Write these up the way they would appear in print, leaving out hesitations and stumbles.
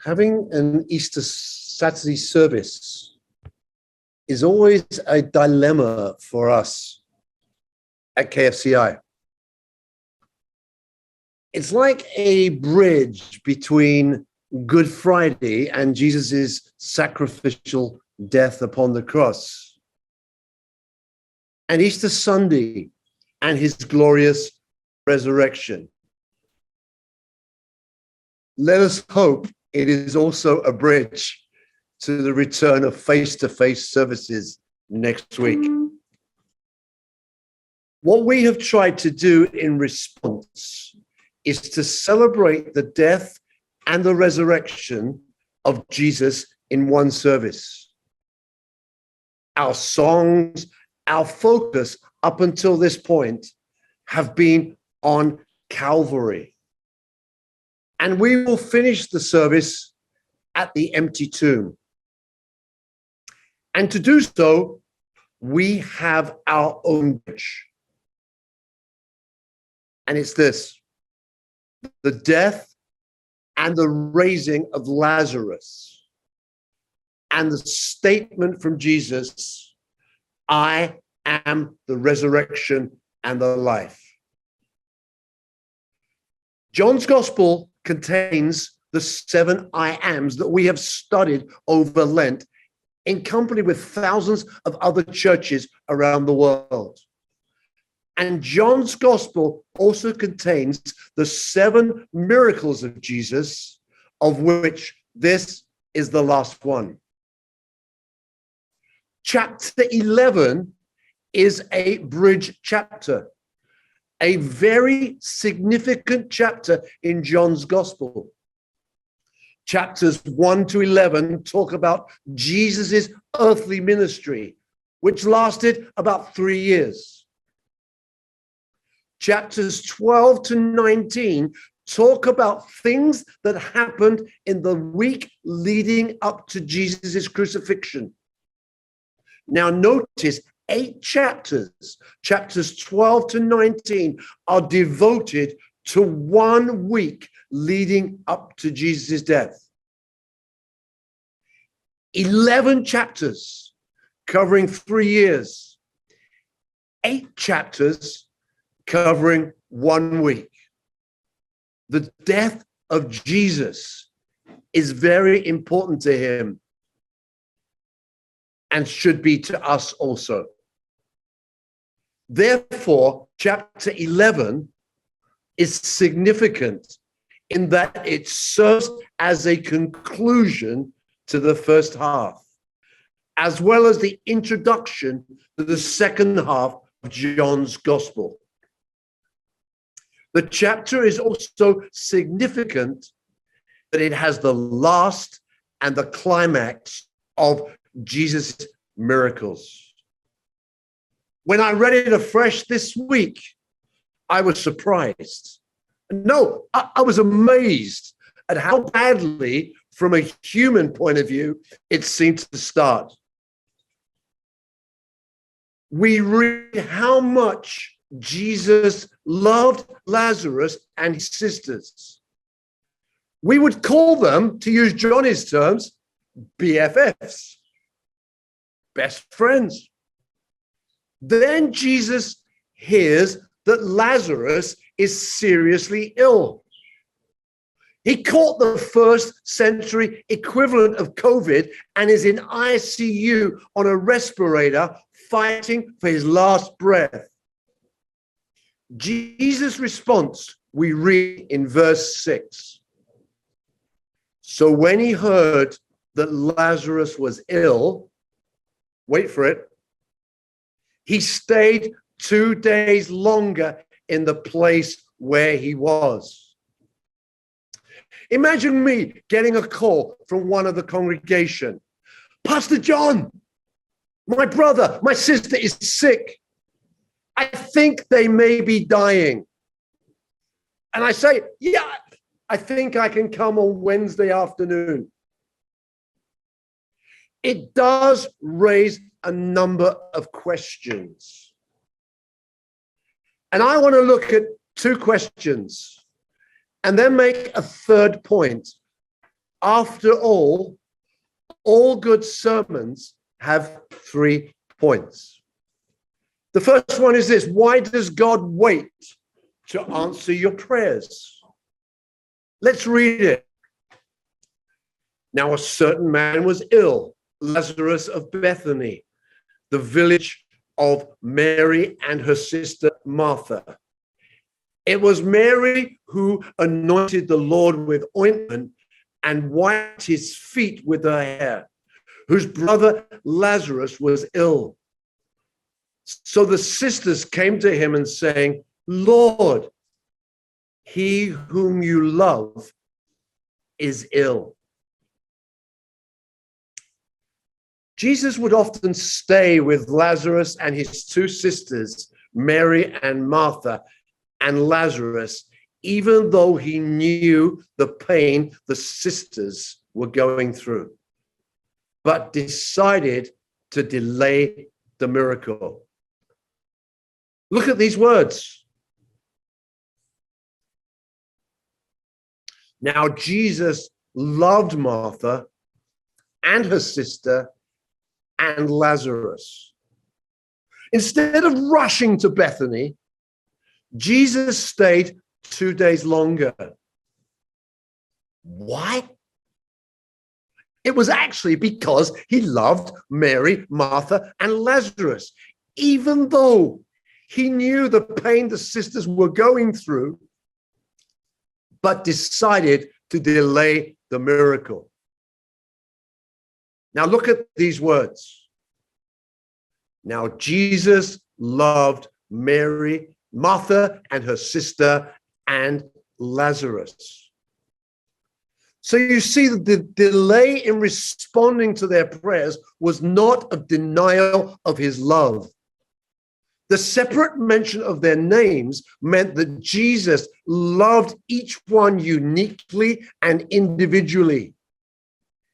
Having an Easter Saturday service is always a dilemma for us at KFCI. It's like a bridge between Good Friday and Jesus's sacrificial death upon the cross, and Easter Sunday and his glorious resurrection. Let us hope it is also a bridge to the return of face-to-face services next week. What we have tried to do in response is to celebrate the death and the resurrection of Jesus in one service. Our songs, our focus up until this point have been on Calvary. And we will finish the service at the empty tomb. And to do so, we have our own bridge. And it's this: the death and the raising of Lazarus, and the statement from Jesus, I am the resurrection and the life. John's gospel contains the 7 I ams that we have studied over Lent in company with thousands of other churches around the world. And John's gospel also contains the 7 miracles of Jesus, of which this is the last one. Chapter 11 is a bridge chapter, a very significant chapter in John's gospel. Chapters 1 to 11 talk about Jesus's earthly ministry, which lasted about 3 years. Chapters 12 to 19 talk about things that happened in the week leading up to Jesus's crucifixion. Now notice 8 chapters, chapters 12 to 19, are devoted to 1 week leading up to Jesus' death. 11 chapters covering 3 years. 8 chapters covering 1 week. The death of Jesus is very important to him and should be to us also. Therefore, chapter 11 is significant in that it serves as a conclusion to the first half, as well as the introduction to the second half of John's gospel. The chapter is also significant that it has the last and the climax of Jesus' miracles. When I read it afresh this week, I was surprised. No, I was amazed at how badly, from a human point of view, it seemed to start. We read how much Jesus loved Lazarus and his sisters. We would call them, to use Johnny's terms, BFFs, best friends. Then Jesus hears that Lazarus is seriously ill. He caught the first century equivalent of COVID and is in ICU on a respirator, fighting for his last breath. Jesus' response, we read in verse 6. So when he heard that Lazarus was ill, wait for it, he stayed 2 days longer in the place where he was. Imagine me getting a call from one of the congregation. Pastor John, my brother, my sister is sick. I think they may be dying. And I say, yeah, I think I can come on Wednesday afternoon. It does raise a number of questions. And I want to look at 2 questions and then make a third point After all good sermons have 3 points. The first one is this: why does God wait to answer your prayers? Let's read it. Now, a certain man was ill, Lazarus of Bethany, the village of Mary and her sister Martha. It was Mary who anointed the Lord with ointment and wiped his feet with her hair, whose brother Lazarus was ill. So the sisters came to him and saying, Lord, he whom you love is ill. Jesus would often stay with Lazarus and his 2 sisters, Mary and Martha, and Lazarus, even though he knew the pain the sisters were going through, but decided to delay the miracle. Look at these words. Now, Jesus loved Martha and her sister and Lazarus. Instead of rushing to Bethany, Jesus stayed 2 days longer. Why? It was actually because he loved Mary, Martha, and Lazarus, even though he knew the pain the sisters were going through, but decided to delay the miracle. Now look at these words. Now Jesus loved Mary, Martha, and her sister, and Lazarus. So you see that the delay in responding to their prayers was not a denial of his love. The separate mention of their names meant that Jesus loved each one uniquely and individually.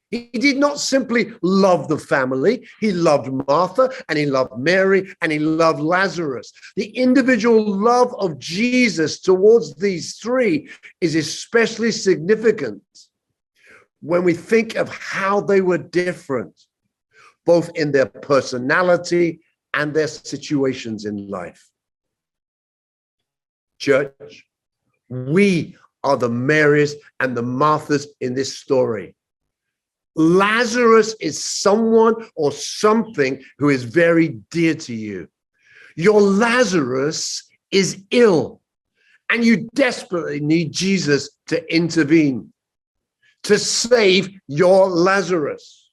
He did not simply love the family. He loved Martha, and he loved Mary, and he loved Lazarus. The individual love of Jesus towards these 3 is especially significant when we think of how they were different, both in their personality and their situations in life. Church, we are the Marys and the Marthas in this story. Lazarus is someone or something who is very dear to you. Your Lazarus is ill, and you desperately need Jesus to intervene, to save your Lazarus.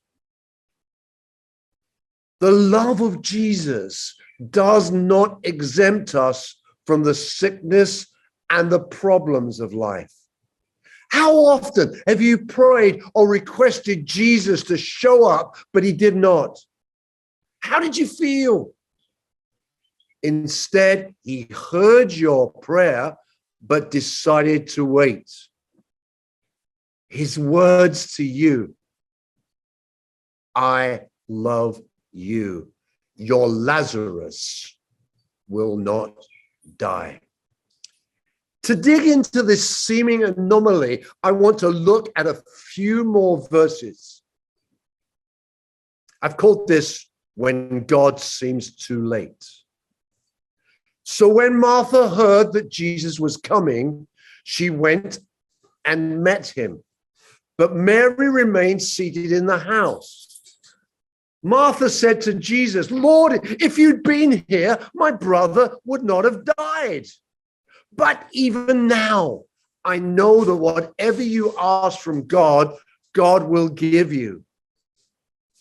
The love of Jesus does not exempt us from the sickness and the problems of life. How often have you prayed or requested Jesus to show up, but he did not? How did you feel? Instead, he heard your prayer, but decided to wait. His words to you: I love you. Your Lazarus will not die. To dig into this seeming anomaly, I want to look at a few more verses. I've called this When God Seems Too Late. So when Martha heard that Jesus was coming, she went and met him. But Mary remained seated in the house. Martha said to Jesus, Lord, if you'd been here, my brother would not have died. But even now, I know that whatever you ask from God, God will give you.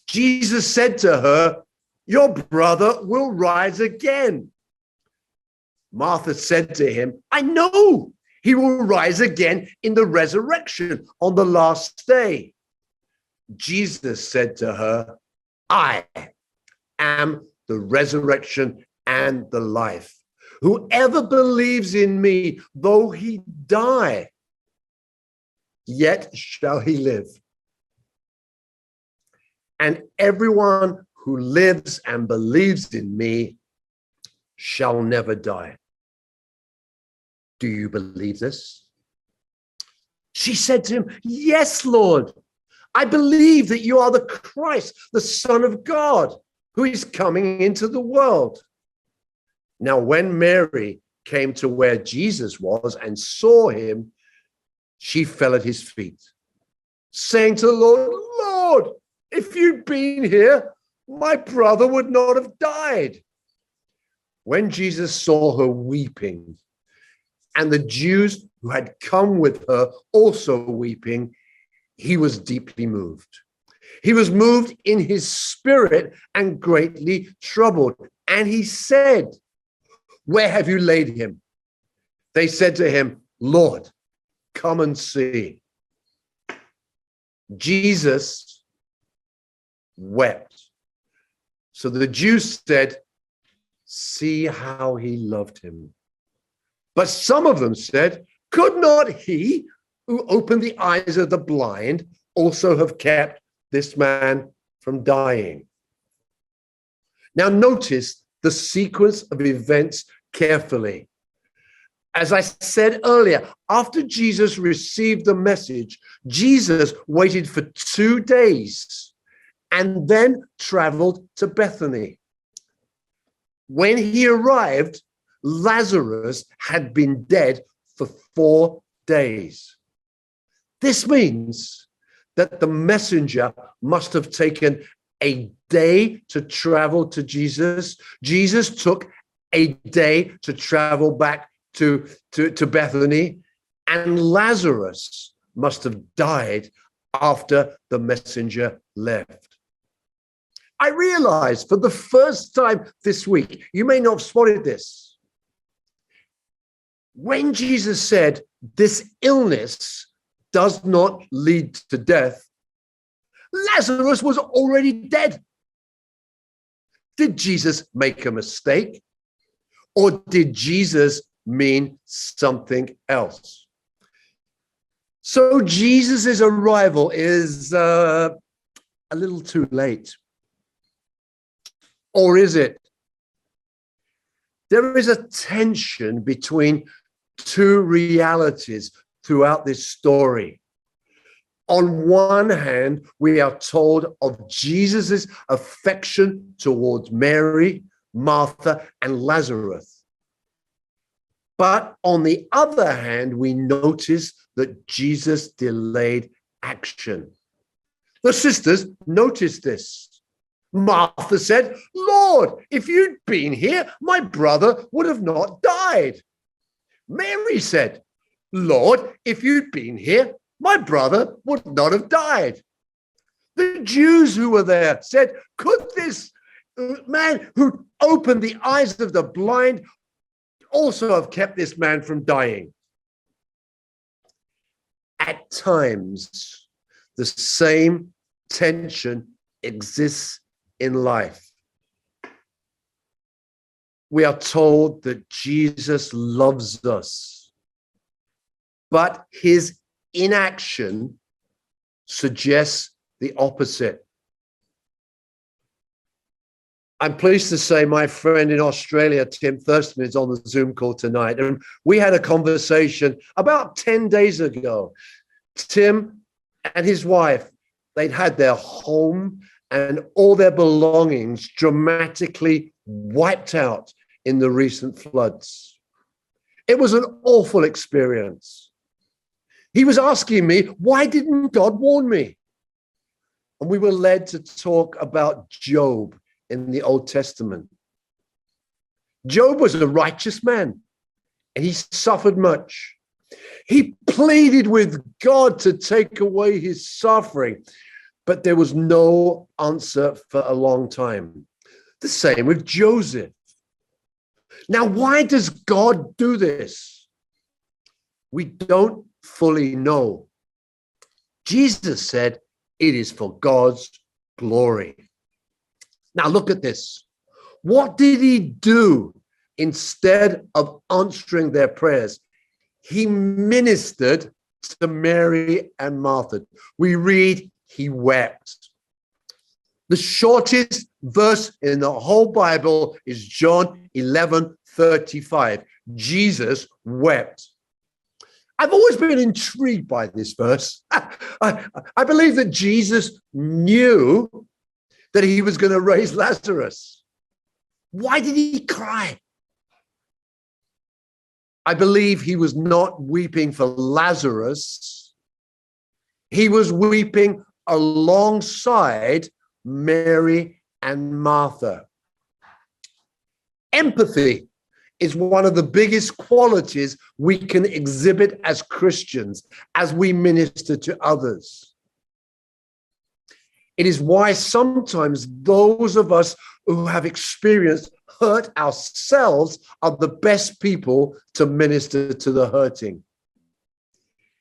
Jesus said to her, your brother will rise again. Martha said to him, I know he will rise again in the resurrection on the last day. Jesus said to her, I am the resurrection and the life. Whoever believes in me, though he die, yet shall he live. And everyone who lives and believes in me shall never die. Do you believe this? She said to him, yes, Lord, I believe that you are the Christ, the Son of God, who is coming into the world. Now, when Mary came to where Jesus was and saw him, she fell at his feet, saying to the Lord, Lord, if you'd been here, my brother would not have died. When Jesus saw her weeping, and the Jews who had come with her also weeping, he was deeply moved. He was moved in his spirit and greatly troubled. And he said, where have you laid him? They said to him, Lord, come and see. Jesus wept. So the Jews said, see how he loved him. But some of them said, could not he who opened the eyes of the blind also have kept this man from dying? Now notice the sequence of events carefully. As I said earlier, after Jesus received the message, Jesus waited for 2 days and then traveled to Bethany. When he arrived, Lazarus had been dead for 4 days. This means that the messenger must have taken a day to travel to Jesus. Jesus took a day to travel back to Bethany, and Lazarus must have died after the messenger left. I realize for the first time this week, you may not have spotted this. When Jesus said, this illness does not lead to death, Lazarus was already dead. Did Jesus make a mistake? Or did Jesus mean something else? So Jesus's arrival is a little too late. Or is it? There is a tension between two realities throughout this story. On one hand, we are told of Jesus's affection towards Mary, Martha, and Lazarus. But on the other hand, we notice that Jesus delayed action. The sisters noticed this. Martha said, Lord, if you'd been here, my brother would have not died. Mary said, Lord, if you'd been here, my brother would not have died. The Jews who were there said, could this man who opened the eyes of the blind also have kept this man from dying? At times, the same tension exists in life. We are told that Jesus loves us, but his inaction suggests the opposite. I'm pleased to say my friend in Australia, Tim Thurston, is on the Zoom call tonight. And we had a conversation about 10 days ago. Tim and his wife, they'd had their home and all their belongings dramatically wiped out in the recent floods. It was an awful experience. He was asking me, why didn't God warn me? And we were led to talk about Job in the Old Testament. Job was a righteous man, and he suffered much. He pleaded with God to take away his suffering, but there was no answer for a long time. The same with Joseph. Now, why does God do this? We don't fully know. Jesus said it is for God's glory. Now, look at this. What did he do instead of answering their prayers? He ministered to Mary and Martha. We read, he wept. The shortest verse in the whole Bible is John 11:35. Jesus wept. I've always been intrigued by this verse. I believe that Jesus knew that he was going to raise Lazarus. Why did he cry? I believe he was not weeping for Lazarus. He was weeping alongside Mary and Martha. Empathy is one of the biggest qualities we can exhibit as Christians as we minister to others. It is why sometimes those of us who have experienced hurt ourselves are the best people to minister to the hurting.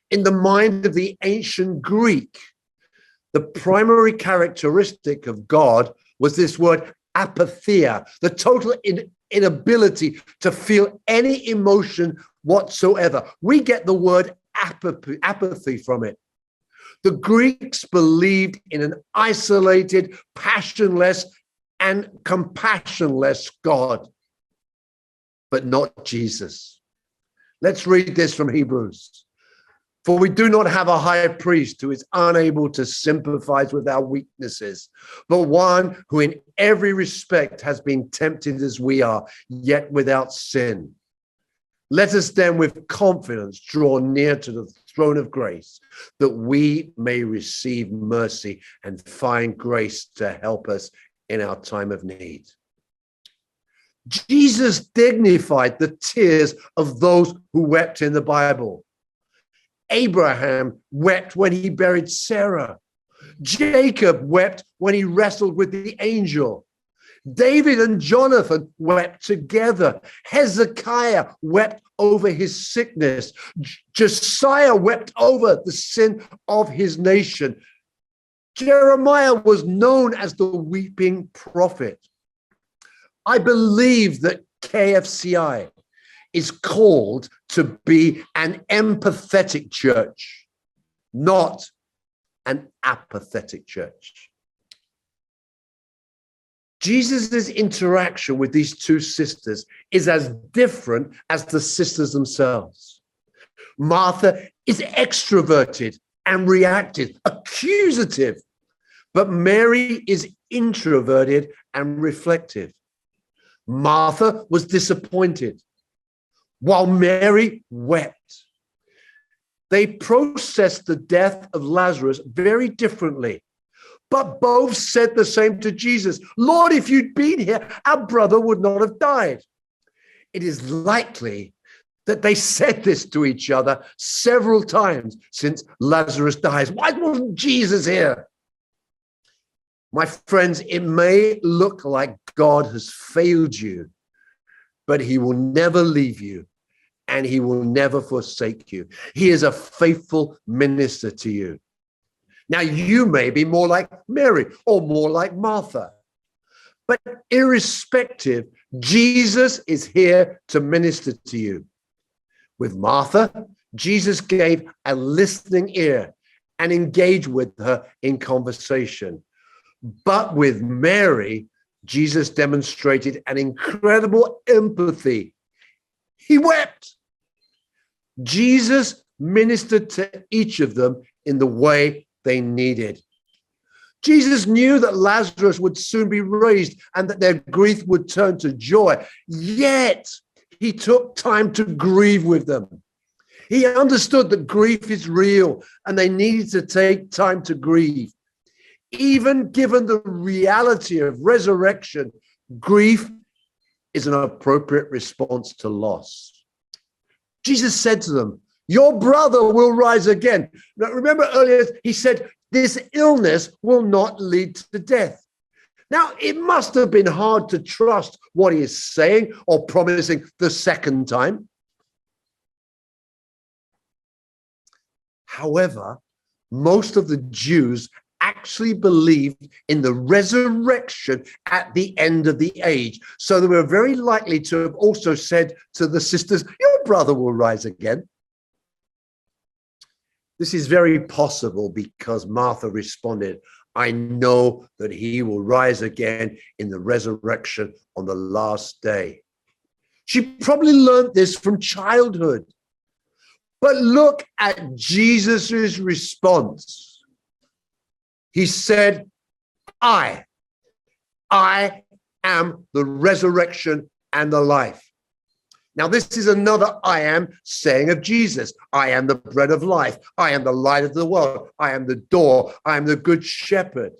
In the mind of the ancient Greek, the primary characteristic of God was this word apatheia, the total inability to feel any emotion whatsoever. We get the word apathy from it. The Greeks believed in an isolated, passionless, and compassionless God, but not Jesus. Let's read this from Hebrews. For we do not have a high priest who is unable to sympathize with our weaknesses, but one who in every respect has been tempted as we are, yet without sin. Let us then with confidence draw near to the throne of grace, that we may receive mercy and find grace to help us in our time of need. Jesus dignified the tears of those who wept in the Bible. Abraham wept when he buried Sarah. Jacob wept when he wrestled with the angel. David and Jonathan wept together. Hezekiah wept over his sickness. Josiah wept over the sin of his nation. Jeremiah was known as the weeping prophet. I believe that KFCI is called to be an empathetic church, not an apathetic church. Jesus' interaction with these two sisters is as different as the sisters themselves. Martha is extroverted and reactive, accusative, but Mary is introverted and reflective. Martha was disappointed, while Mary wept. They processed the death of Lazarus very differently, but both said the same to Jesus. Lord, if you'd been here, our brother would not have died. It is likely that they said this to each other several times since Lazarus dies. Why wasn't Jesus here? My friends, it may look like God has failed you, but he will never leave you and he will never forsake you. He is a faithful minister to you. Now, you may be more like Mary or more like Martha, but irrespective, Jesus is here to minister to you. With Martha, Jesus gave a listening ear and engaged with her in conversation. But with Mary, Jesus demonstrated an incredible empathy. He wept. Jesus ministered to each of them in the way they needed. Jesus knew that Lazarus would soon be raised and that their grief would turn to joy. Yet he took time to grieve with them. He understood that grief is real and they needed to take time to grieve. Even given the reality of resurrection, grief is an appropriate response to loss. Jesus said to them, your brother will rise again. Now, remember earlier, he said, this illness will not lead to death. Now, it must have been hard to trust what he is saying or promising the second time. However, most of the Jews actually believed in the resurrection at the end of the age. So they were very likely to have also said to the sisters, your brother will rise again. This is very possible because Martha responded, I know that he will rise again in the resurrection on the last day. She probably learned this from childhood. But look at Jesus' response. He said, I am the resurrection and the life. Now, this is another I am saying of Jesus. I am the bread of life. I am the light of the world. I am the door. I am the good shepherd.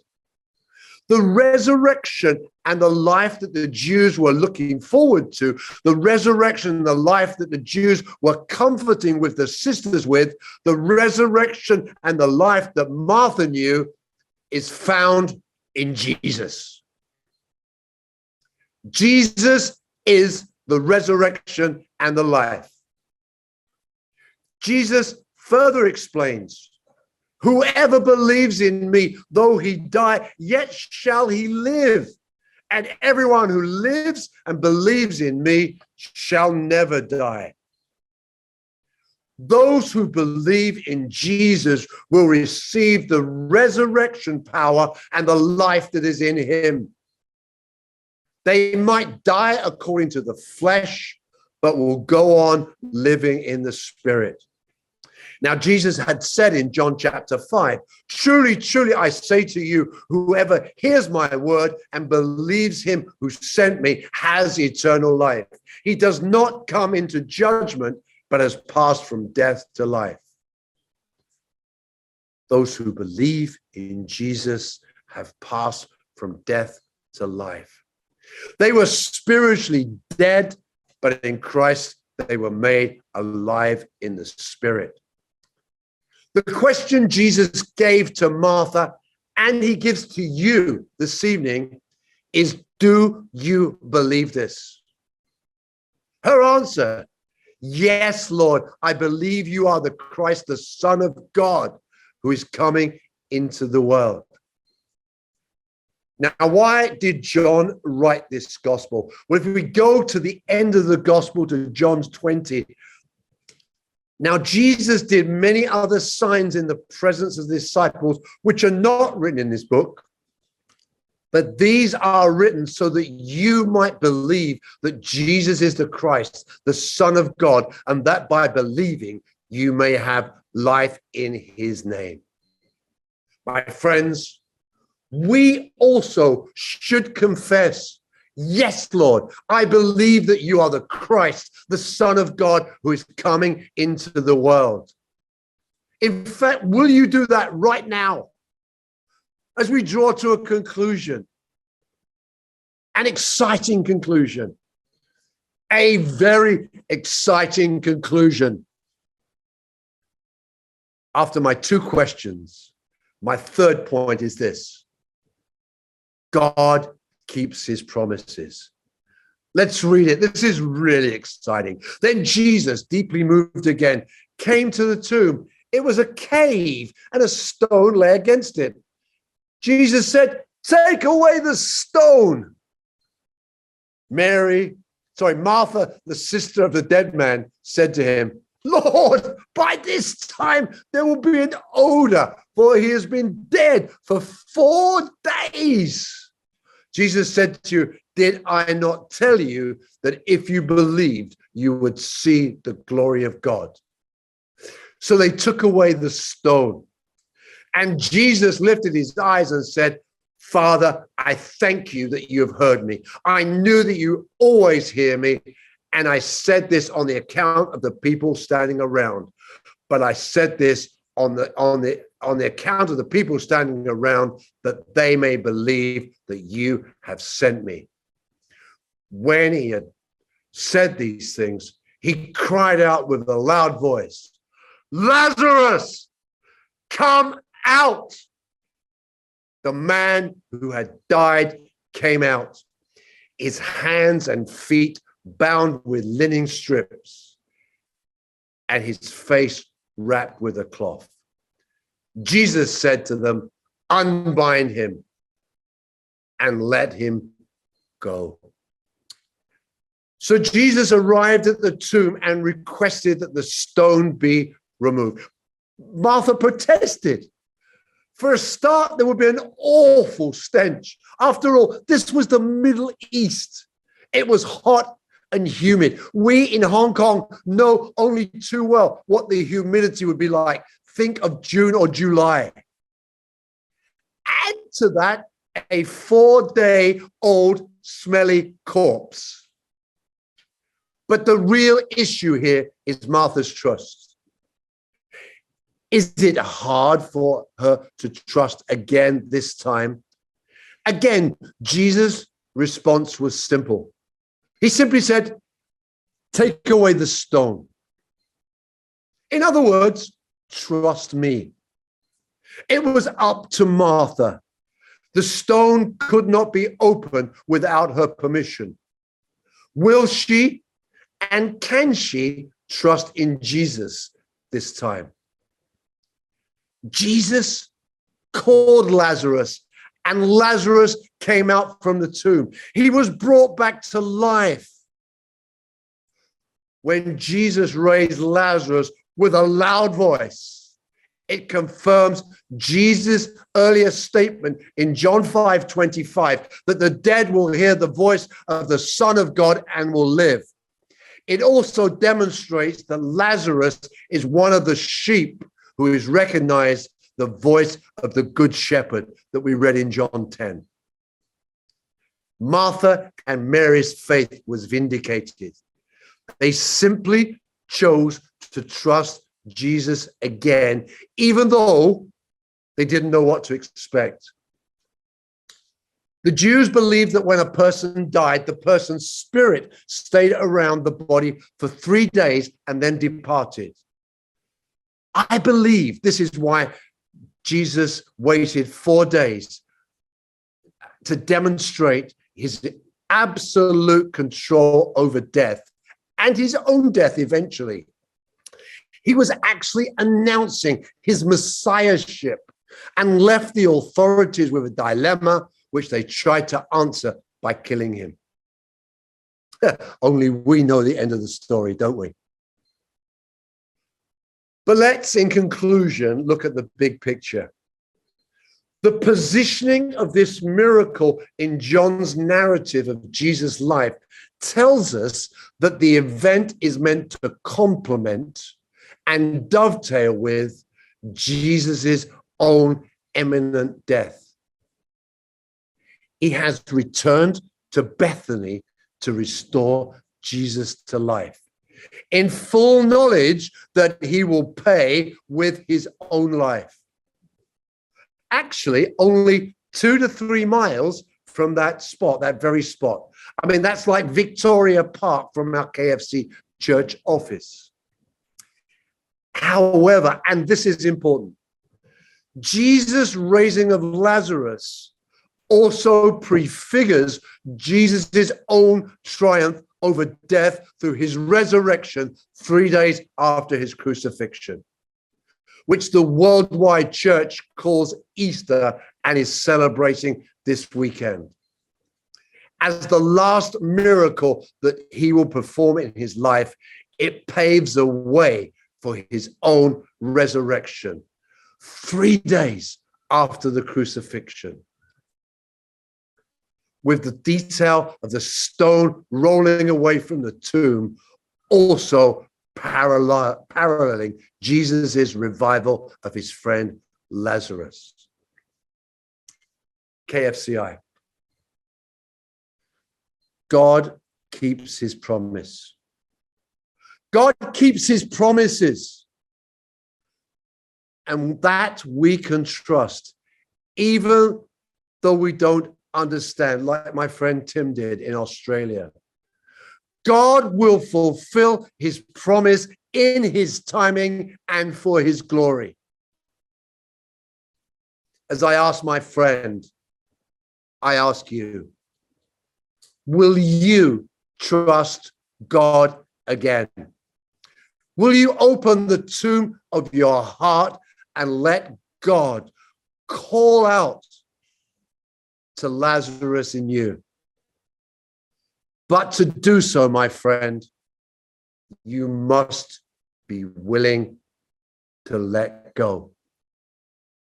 The resurrection and the life that the Jews were looking forward to, the resurrection and the life that the Jews were comforting with the sisters with, the resurrection and the life that Martha knew is found in Jesus. Jesus is the resurrection and the life. Jesus further explains, whoever believes in me, though he die, yet shall he live. And everyone who lives and believes in me shall never die. Those who believe in Jesus will receive the resurrection power and the life that is in him. They might die according to the flesh, but will go on living in the spirit. Now, Jesus had said in John chapter 5, truly, truly, I say to you, whoever hears my word and believes him who sent me has eternal life. He does not come into judgment, but has passed from death to life. Those who believe in Jesus have passed from death to life. They were spiritually dead, but in Christ they were made alive in the spirit. The question Jesus gave to Martha, and he gives to you this evening, is, do you believe this? Her answer, yes, Lord, I believe you are the Christ, the Son of God, who is coming into the world. Now, why did John write this gospel? Well, if we go to the end of the gospel, to John's 20, now Jesus did many other signs in the presence of the disciples, which are not written in this book, but these are written so that you might believe that Jesus is the Christ, the Son of God, and that by believing you may have life in his name. My friends, we also should confess, yes, Lord, I believe that you are the Christ, the Son of God, who is coming into the world. In fact, will you do that right now? As we draw to a conclusion, an exciting conclusion, a very exciting conclusion. After my two questions, my third point is this: God keeps his promises. Let's read it. This is really exciting. Then Jesus, deeply moved again, came to the tomb. It was a cave, and a stone lay against it. Jesus said, "Take away the stone." Martha, the sister of the dead man, said to him, "Lord, by this time there will be an odor, for he has been dead for 4 days." Jesus said to you, "Did I not tell you that if you believed, you would see the glory of God?" So they took away the stone. And Jesus lifted his eyes and said, "Father, I thank you that you have heard me. I knew that you always hear me. And I said this on the account of the people standing around. But I said this on the account of the people standing around, that they may believe that you have sent me." When he had said these things, he cried out with a loud voice, "Lazarus, come out!" The man who had died came out, his hands and feet bound with linen strips, and his face wrapped with a cloth. Jesus said to them, "Unbind him and let him go." So Jesus arrived at the tomb and requested that the stone be removed. Martha protested. For a start, there would be an awful stench. After all, this was the Middle East. It was hot and humid. We in Hong Kong know only too well what the humidity would be like. Think of June or July. Add to that a 4-day-old smelly corpse. But the real issue here is Martha's trust. Is it hard for her to trust again this time? Again, Jesus' response was simple. He simply said, take away the stone. In other words, trust me. It was up to Martha. The stone could not be opened without her permission. Will she and can she trust in Jesus this time? Jesus called Lazarus, and Lazarus came out from the tomb. He was brought back to life. When Jesus raised Lazarus with a loud voice, it confirms Jesus' earlier statement in John 5:25 that the dead will hear the voice of the Son of God and will live. It also demonstrates that Lazarus is one of the sheep who is recognized the voice of the Good Shepherd that we read in John 10. Martha and Mary's faith was vindicated. They simply chose to trust Jesus again, even though they didn't know what to expect. The Jews believed that when a person died, the person's spirit stayed around the body for 3 days and then departed. I believe this is why Jesus waited 4 days to demonstrate his absolute control over death and his own death eventually. He was actually announcing his messiahship and left the authorities with a dilemma which they tried to answer by killing him. Only we know the end of the story, don't we? But let's, in conclusion, look at the big picture. The positioning of this miracle in John's narrative of Jesus' life tells us that the event is meant to complement and dovetail with Jesus's own imminent death. He has returned to Bethany to restore Jesus to life, in full knowledge that he will pay with his own life. Actually, only 2 to 3 miles from that spot, that very spot. I mean, that's like Victoria Park from our KFC church office. However, and this is important, Jesus' raising of Lazarus also prefigures Jesus' own triumph over death through his resurrection 3 days after his crucifixion, which the worldwide church calls Easter and is celebrating this weekend. As the last miracle that he will perform in his life, it paves the way for his own resurrection 3 days after the crucifixion, with the detail of the stone rolling away from the tomb also paralleling Jesus' revival of his friend Lazarus. KFCI. God keeps his promise. God keeps his promises. And that we can trust, even though we don't understand, like my friend Tim did in Australia. God will fulfill his promise in his timing and for his glory. As I ask my friend, I ask you, will you trust God again? Will you open the tomb of your heart and let God call out to Lazarus in you? But to do so, my friend, you must be willing to let go.